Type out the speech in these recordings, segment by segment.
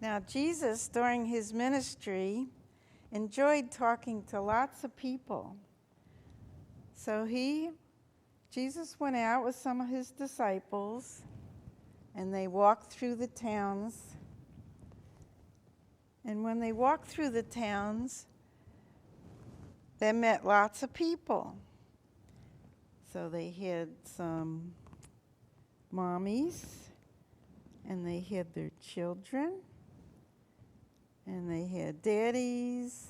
Now, Jesus, during his ministry, enjoyed talking to lots of people. So Jesus went out with some of his disciples, and they walked through the towns. And when they walked through the towns, they met lots of people. So they had some mommies, and they had their children, and they had daddies,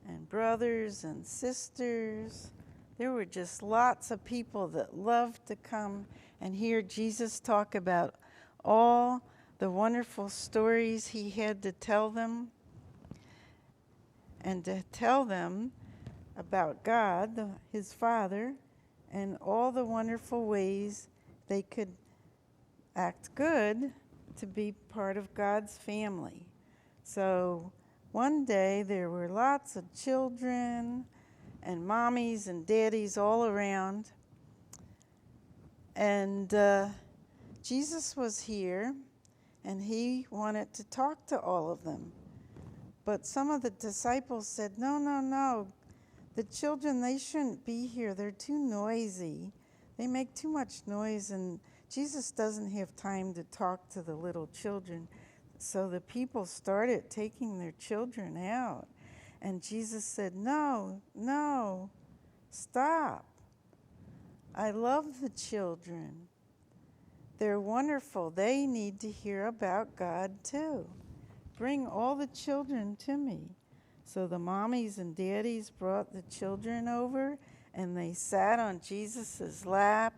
and brothers and sisters. There were just lots of people that loved to come and hear Jesus talk about all the wonderful stories he had to tell them, and to tell them about God, his Father, and all the wonderful ways they could act good to be part of God's family. So one day there were lots of children and mommies and daddies all around. And Jesus was here, and he wanted to talk to all of them. But some of the disciples said, no. The children, they shouldn't be here. They're too noisy. They make too much noise, and Jesus doesn't have time to talk to the little children. So the people started taking their children out. And Jesus said, no, stop. I love the children. They're wonderful. They need to hear about God too. Bring all the children to me. So the mommies and daddies brought the children over, and they sat on Jesus' lap,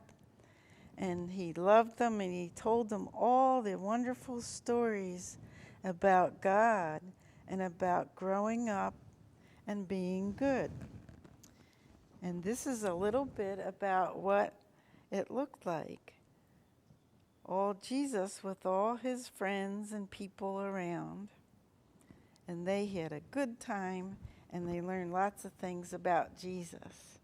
and he loved them, and he told them all the wonderful stories about God and about growing up and being good. And this is a little bit about what it looked like. All Jesus with all his friends and people around. And they had a good time, and they learned lots of things about Jesus.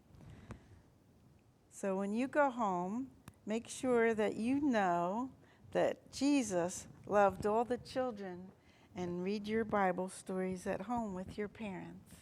So when you go home, make sure that you know that Jesus loved all the children, and read your Bible stories at home with your parents.